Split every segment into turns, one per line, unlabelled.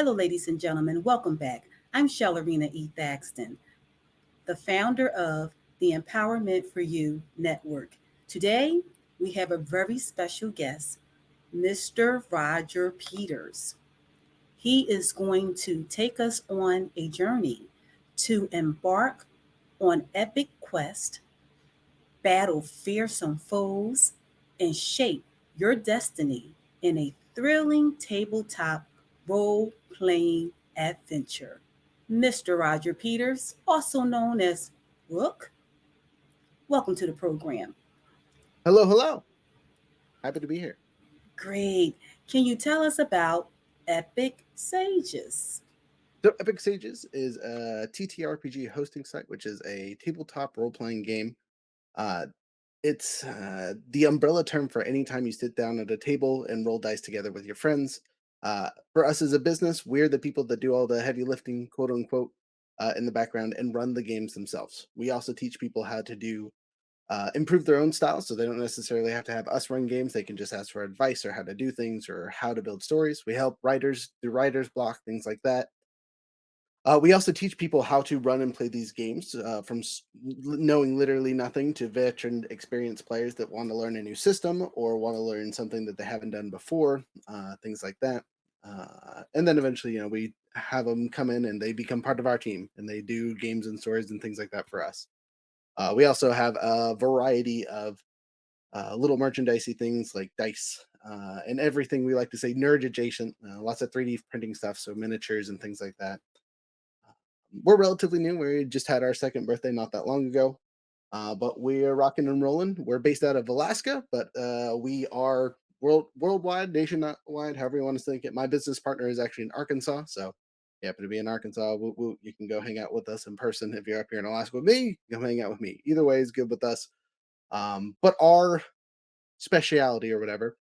Hello, ladies and gentlemen. Welcome back. I'm Chellerina Thaxton, the founder of the Empowerment for You Network. Today, we have a very special guest, Mr. Roger Peters. He is going to take us on a journey to embark on epic quest, battle fearsome foes, and shape your destiny in a thrilling tabletop role playing adventure. Mr. Roger Peters, also known as Rook, welcome to the program.
Hello, hello. Happy to be here.
Great. Can you tell us about Epic Sages?
So, Epic Sages is a TTRPG hosting site, which is a tabletop role playing game. Uh, it's the umbrella term for any time you sit down at a table and roll dice together with your friends. For us as a business, we're the people that do all the heavy lifting, quote unquote, in the background and run the games themselves. We also teach people how to do improve their own style, so they don't necessarily have to have us run games. They can just ask for advice or how to do things or how to build stories. We help writers do writer's block, things like that. We also teach people how to run and play these games from knowing literally nothing to veteran experienced players that want to learn a new system or want to learn something that they haven't done before, things like that. And then eventually, we have them come in and they become part of our team and they do games and stories and things like that for us. We also have a variety of little merchandisey things like dice and everything we like to say nerd adjacent, lots of 3D printing stuff, so miniatures and things like that. We're relatively new. We just had our second birthday not that long ago, but we're rocking and rolling. We're based out of Alaska, but we are worldwide, nationwide, however you want to think it. My business partner is actually in Arkansas, so if you happen to be in Arkansas, you can go hang out with us in person. If you're up here in Alaska with me, you can hang out with me. Either way is good with us. But our speciality or whatever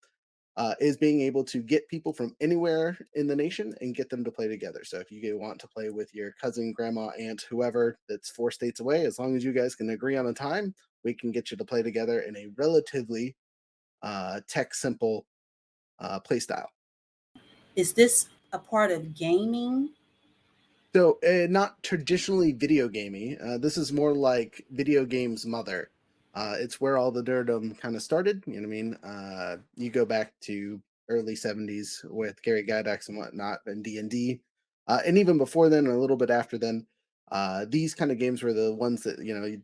is being able to get people from anywhere in the nation and get them to play together. So if you want to play with your cousin, grandma, aunt, whoever that's 4 states away, as long as you guys can agree on a time, we can get you to play together in a relatively tech simple play style.
Is this a part of gaming?
So not traditionally video gaming. This is more like video games mother. It's where all the nerdom kind of started. You know what I mean? You go back to early '70s with Gary Gygax and whatnot, and D&D, and even before then, and a little bit after then. These kind of games were the ones that you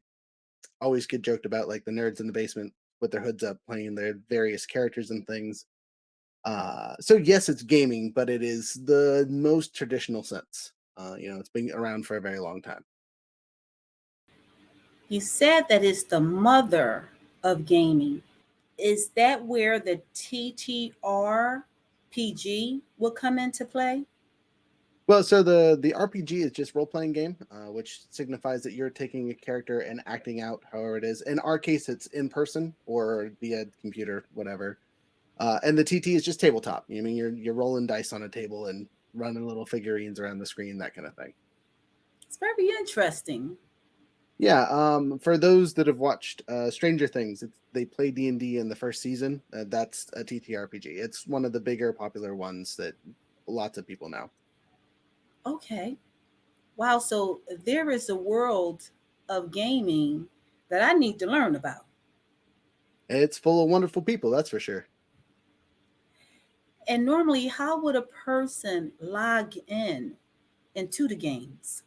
always get joked about, like the nerds in the basement with their hoods up, playing their various characters and things. So yes, it's gaming, but it is the most traditional sense. It's been around for a very long time.
You said that it's the mother of gaming. Is that where the TTRPG will come into play?
Well, so the RPG is just role playing game, which signifies that you're taking a character and acting out however it is. In our case, it's in person or via computer, whatever. And the TT is just tabletop. I mean, you're rolling dice on a table and running little figurines around the screen, that kind of thing.
It's very interesting.
Yeah, for those that have watched Stranger Things, they play D&D in the first season. That's a TTRPG. It's one of the bigger popular ones that lots of people know.
Okay. Wow. So there is a world of gaming that I need to learn about.
It's full of wonderful people, that's for sure.
And normally, how would a person log in into the games?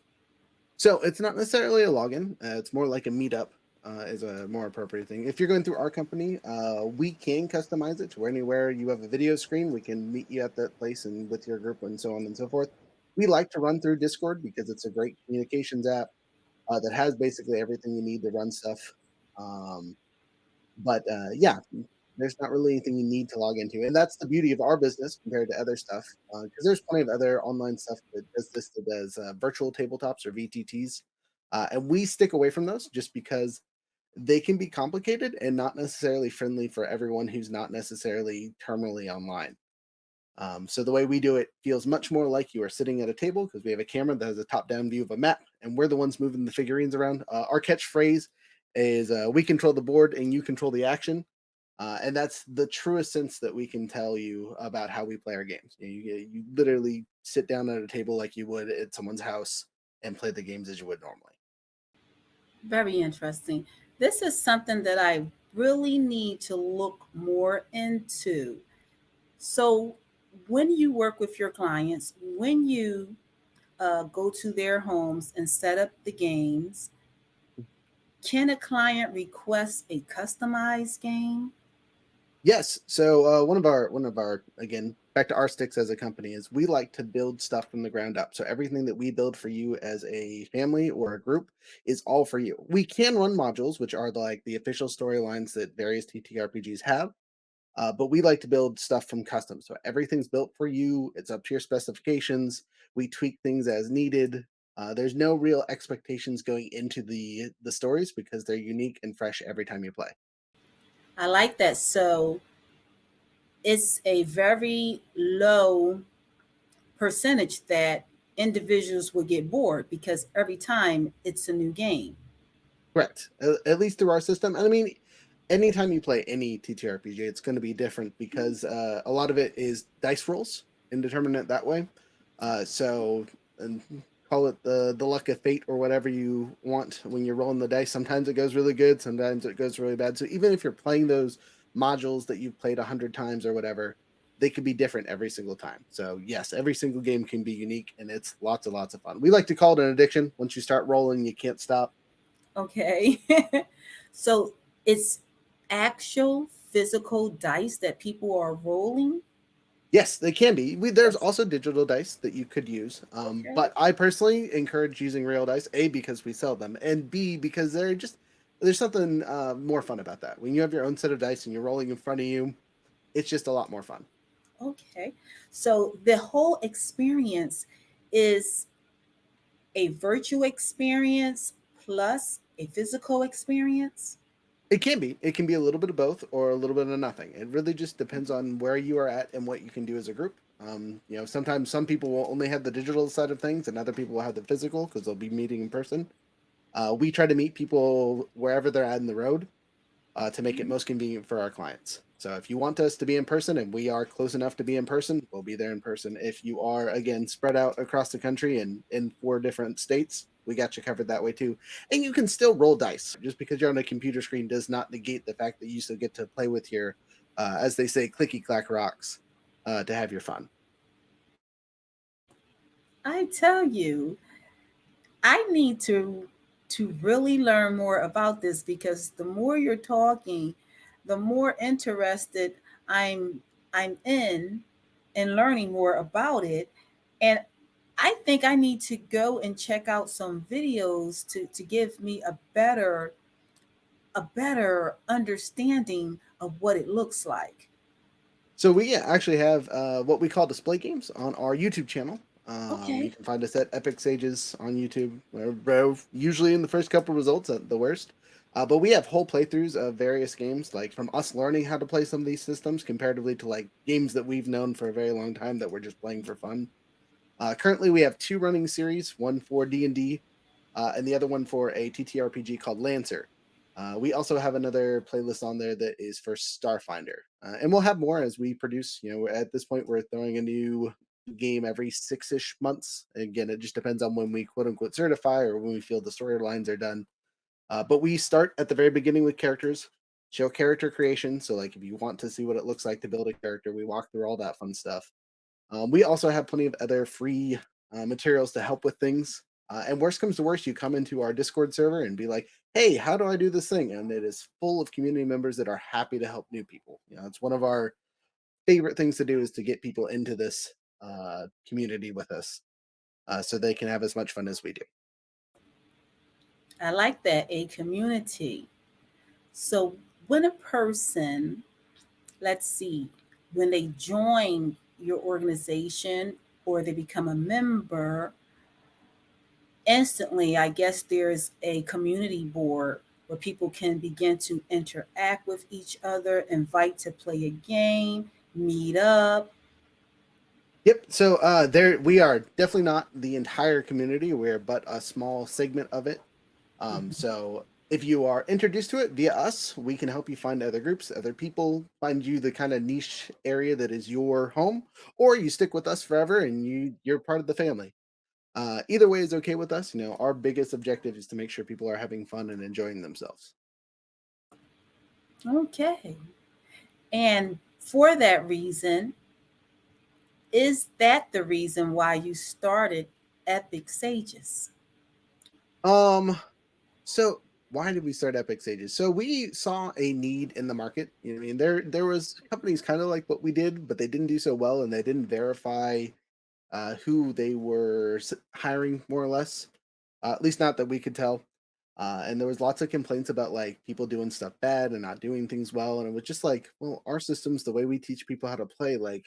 So it's not necessarily a login. It's more like a meetup is a more appropriate thing. If you're going through our company, we can customize it to anywhere you have a video screen. We can meet you at that place and with your group and so on and so forth. We like to run through Discord because it's a great communications app that has basically everything you need to run stuff. Um, but yeah, there's not really anything you need to log into, and that's the beauty of our business compared to other stuff. Because there's plenty of other online stuff that is listed as virtual tabletops or VTTs, and we stick away from those just because they can be complicated and not necessarily friendly for everyone who's not necessarily terminally online. So the way we do it feels much more like you are sitting at a table because we have a camera that has a top-down view of a map, and we're the ones moving the figurines around. Our catchphrase is "We control the board and you control the action." And that's the truest sense that we can tell you about how we play our games. You literally sit down at a table like you would at someone's house and play the games as you would normally.
Very interesting. This is something that I really need to look more into. So, when you work with your clients, when you go to their homes and set up the games, can a client request a customized game?
Yes. So one of our again back to our sticks as a company is we like to build stuff from the ground up. So everything that we build for you as a family or a group is all for you. We can run modules, which are like the official storylines that various TTRPGs have. But we like to build stuff from custom. So everything's built for you. It's up to your specifications. We tweak things as needed. There's no real expectations going into the stories because they're unique and fresh every time you play.
I like that. So, it's a very low percentage that individuals will get bored because every time it's a new game.
Correct. At least through our system. And I mean, anytime you play any TTRPG, it's going to be different because a lot of it is dice rolls and determine it that way. So, and call it the luck of fate or whatever you want when you're rolling the dice. Sometimes it goes really good, sometimes it goes really bad. So even if you're playing those modules that you've played 100 times or whatever, they could be different every single time. So yes, every single game can be unique, and it's lots and lots of fun. We like to call it an addiction. Once you start rolling, you can't stop.
Okay. So, it's actual physical dice that people are rolling.
Yes, they can be. There's
That's
also digital dice that you could use,
okay.
but I personally encourage using real dice. A, because we sell them, and B, because there's something more fun about that. When you have your own set of dice and you're rolling in front of you, it's just a lot more fun.
Okay. So, the whole experience is a virtual experience plus a physical experience.
It can be. It can be a little bit of both or a little bit of nothing. It really just depends on where you are at and what you can do as a group. Sometimes some people will only have the digital side of things, and other people will have the physical because they'll be meeting in person. We try to meet people wherever they're at in the road to make it most convenient for our clients. So if you want us to be in person and we are close enough to be in person, we'll be there in person. If you are, again, spread out across the country and in 4 different states, we got you covered that way too. And you can still roll dice. Just because you're on a computer screen does not negate the fact that you still get to play with your, as they say, clicky clack rocks to have your fun.
I tell you, I need to really learn more about this because the more you're talking, the more interested I'm I'm in learning more about it. And I think I need to go and check out some videos to give me a better understanding of what it looks like.
So we actually have what we call display games on our YouTube channel. You
Okay.
can find us at Epic Sages on YouTube. We're usually in the first couple results at the worst. But we have whole playthroughs of various games, like from us learning how to play some of these systems comparatively to like games that we've known for a very long time that we're just playing for fun. Currently, we have two running series, one for D&D and the other one for a TTRPG called Lancer. We also have another playlist on there that is for Starfinder, and we'll have more as we produce. At this point, we're throwing a new game every 6-ish months. Again, it just depends on when we quote unquote certify or when we feel the storylines are done. But we start at the very beginning with characters, show character creation. So, like, if you want to see what it looks like to build a character, we walk through all that fun stuff. We also have plenty of other free materials to help with things. And worst comes to worst, you come into our Discord server and be like, "Hey, how do I do this thing?" And it is full of community members that are happy to help new people. It's one of our favorite things to do is to get people into this community with us, so they can have as much fun as we do.
I like that, a community. So when a person, let's see, when they join your organization or they become a member, instantly, I guess there's a community board where people can begin to interact with each other, invite to play a game, meet up.
Yep. So there we are definitely not the entire community. We're but a small segment of it. So If you are introduced to it via us, we can help you find other groups, other people, find you the kind of niche area that is your home, or you stick with us forever and you're part of the family. Either way is okay with us. Our biggest objective is to make sure people are having fun and enjoying themselves.
Okay. And for that reason, is that the reason why you started Epic Sages?
Um, so why did we start Epic Sages? So we saw a need in the market. I mean, there was companies kind of like what we did, but they didn't do so well, and they didn't verify who they were hiring, more or less. At least not that we could tell. And there was lots of complaints about like people doing stuff bad and not doing things well, and it was just like, well, our systems, the way we teach people how to play, like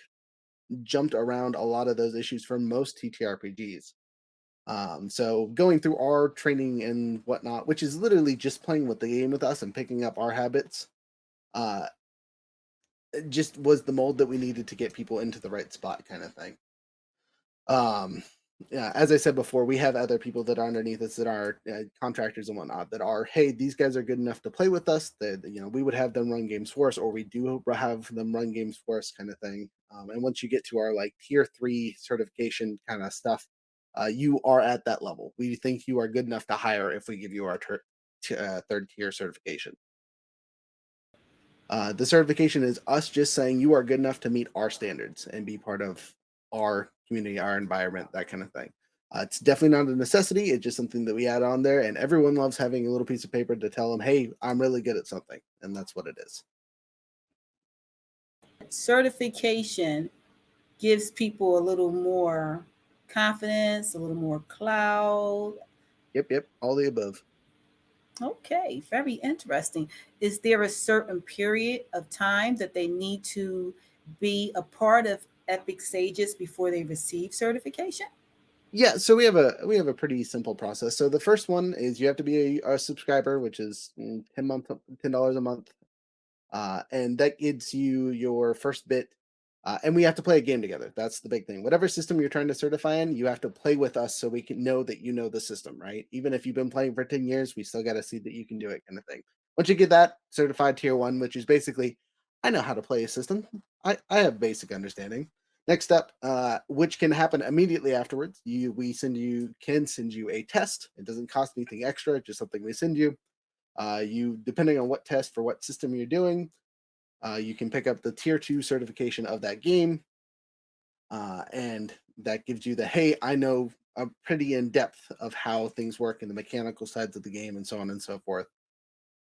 jumped around a lot of those issues from most TTRPGs. So going through our training and whatnot, which is literally just playing with the game with us and picking up our habits, uh, it just was the mold that we needed to get people into the right spot, kind of thing. Um, yeah, as I said before, we have other people that are underneath us that are contractors and whatnot that are, hey, these guys are good enough to play with us. That we would have them run games for us, or we do have them run games for us, kind of thing. And once you get to our like tier 3 certification kind of stuff, you are at that level. We think you are good enough to hire if we give you our third tier certification. The certification is us just saying you are good enough to meet our standards and be part of our community, our environment, that kind of thing. It's definitely not a necessity. It's just something that we add on there, and everyone loves having a little piece of paper to tell them, "Hey, I'm really good at something," and that's what it is.
Certification gives people a little more confidence, a little more cloud.
Yep, yep, all the above.
Okay, very interesting. Is there a certain period of time that they need to be a part of Epic Sages before they receive certification?
Yeah, so we have a pretty simple process. So the first one is you have to be a subscriber, which is $10 a month, and that gives you your first bit. And we have to play a game together. That's the big thing. Whatever system you're trying to certify in, you have to play with us so we can know that you know the system, right? Even if you've been playing for 10 years, we still got to see that you can do it, kind of thing. Once you get that certified tier 1, which is basically, I know how to play a system, I have basic understanding. Next up, which can happen immediately afterwards, can send you a test. It doesn't cost anything extra, just something we send you. You, depending on what test for what system you're doing, you can pick up the tier 2 certification of that game, and that gives you the, hey, I know a pretty in depth of how things work in the mechanical sides of the game, and so on and so forth.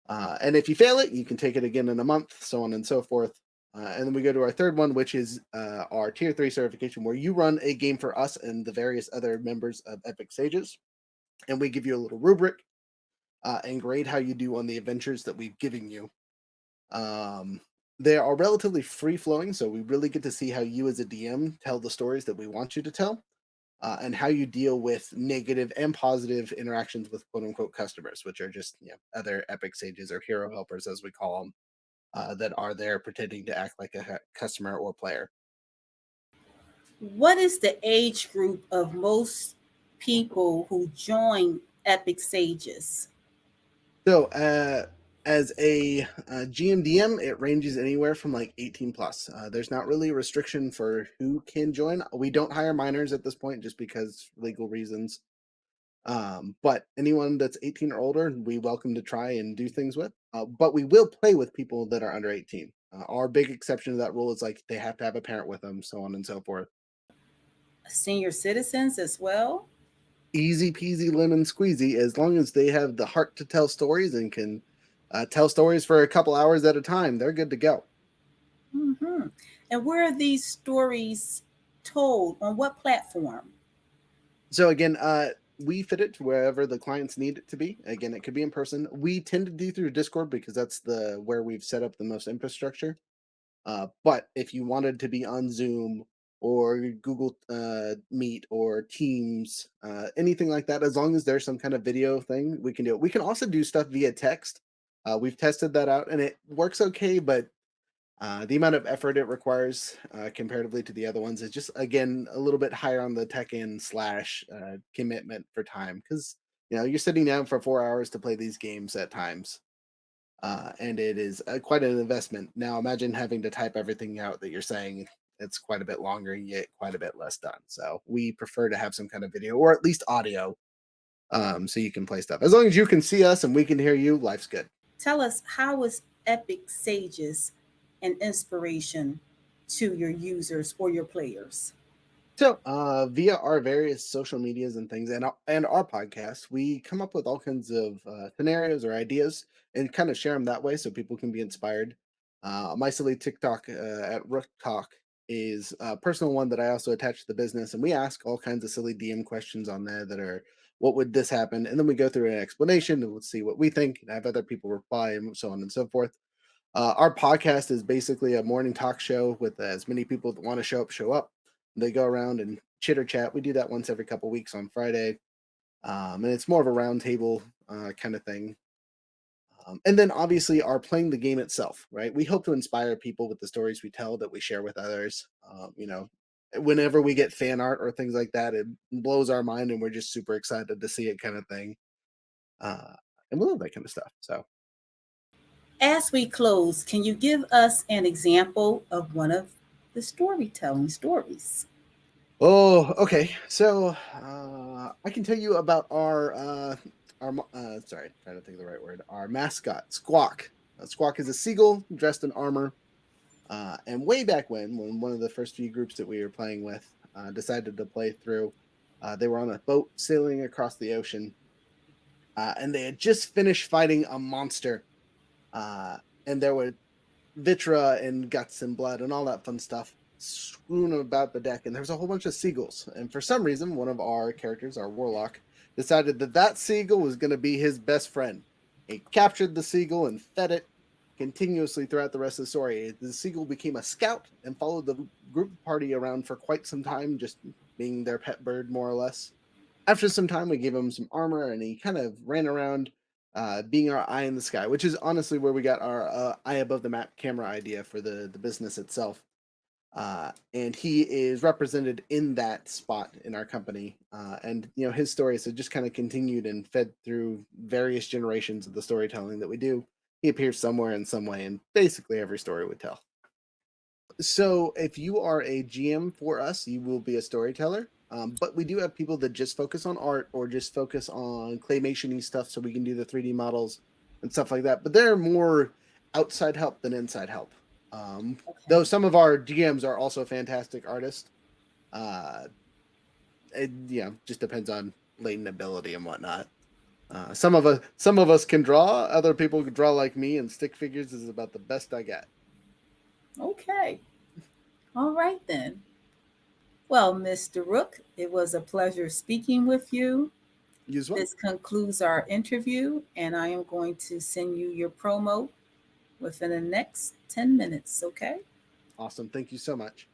And if you fail it, you can take it again in a month, so on and so forth. And then we go to our third one, which is our tier 3 certification, where you run a game for us and the various other members of Epic Sages, and we give you a little rubric and grade how you do on the adventures that we've given you. Um, they are relatively free flowing, so we really get to see how you as a DM tell the stories that we want you to tell, and how you deal with negative and positive interactions with quote unquote customers, which are just other epic sages or hero helpers, as we call them, that are there pretending to act like a customer or player.
What is the age group of most people who join Epic Sages?
So, as a GMDM, it ranges anywhere from like 18 plus. There's not really a restriction for who can join. We don't hire minors at this point just because legal reasons. But anyone that's 18 or older, we welcome to try and do things with. But we will play with people that are under 18. Our big exception to that rule is like they have to have a parent with them, so on and so forth.
Senior citizens as well?
Easy peasy lemon squeezy, as long as they have the heart to tell stories and can tell stories for a couple hours at a time, they're good to go.
Hmm. And where are these stories told? On what platform?
So again, we fit it to wherever the clients need it to be. Again, it could be in person. We tend to do through Discord because that's the where we've set up the most infrastructure. But if you wanted to be on Zoom or Google Meet or Teams, anything like that, as long as there's some kind of video thing, we can do it. We can also do stuff via text. We've tested that out and it works okay, but the amount of effort it requires comparatively to the other ones is just, again, a little bit higher on the tech end slash commitment for time. Because You're sitting down for 4 hours to play these games at times, and it is quite an investment. Now, imagine having to type everything out that you're saying. It's quite a bit longer, and you get quite a bit less done. So we prefer to have some kind of video or at least audio, so you can play stuff. As long as you can see us and we can hear you, life's good.
Tell us, how was Epic Sages an inspiration to your users or your players?
So, via our various social medias and things, and our podcast, we come up with all kinds of scenarios or ideas, and kind of share them that way, so people can be inspired. My silly TikTok at Rook Talk is a personal one that I also attach to the business, and we ask all kinds of silly DM questions on there that are, "What would this happen?" And then we go through an explanation, and we'll see what we think, and have other people reply, and so on and so forth. Our podcast is basically a morning talk show with as many people that want to show up. They go around and chitter chat. We do that once every couple weeks on Friday, and it's more of a roundtable kind of thing. And then obviously our playing the game itself, right? We hope to inspire people with the stories we tell that we share with others. Whenever we get fan art or things like that, it blows our mind, and we're just super excited to see it, kind of thing. Uh, and we love that kind of stuff. So
As we close, can you give us an example of one of the storytelling stories?
Oh, okay. So I can tell you about sorry, trying to think of the right word. Our mascot, Squawk. Squawk is a seagull dressed in armor. And way back when one of the first few groups that we were playing with decided to play through, they were on a boat sailing across the ocean, and they had just finished fighting a monster. And there were vitra and guts and blood and all that fun stuff strewn about the deck, and there was a whole bunch of seagulls. And for some reason, one of our characters, our warlock, decided that that seagull was going to be his best friend. He captured the seagull and fed it continuously throughout the rest of the story. The seagull became a scout and followed the group party around for quite some time, just being their pet bird, more or less. After some time, we gave him some armor, and he kind of ran around, being our eye in the sky, which is honestly where we got our eye above the map camera idea for the business itself. And he is represented in that spot in our company. And his stories have just kind of continued and fed through various generations of the storytelling that we do. He appears somewhere in some way in basically every story we tell. So if you are a GM for us, you will be a storyteller. But we do have people that just focus on art or just focus on claymation-y stuff, so we can do the 3D models and stuff like that. But they're more outside help than inside help. Though
Okay.
some of our GMs are also fantastic artists. Uh, it just depends on latent ability and whatnot. Some of us can draw. Other people can draw like me, and stick figures is about the best I got.
Okay. All right then. Well, Mr. Rook, it was a pleasure speaking with you.
You as well.
This concludes our interview, and I am going to send you your promo within the next 10 minutes, okay?
Awesome. Thank you so much.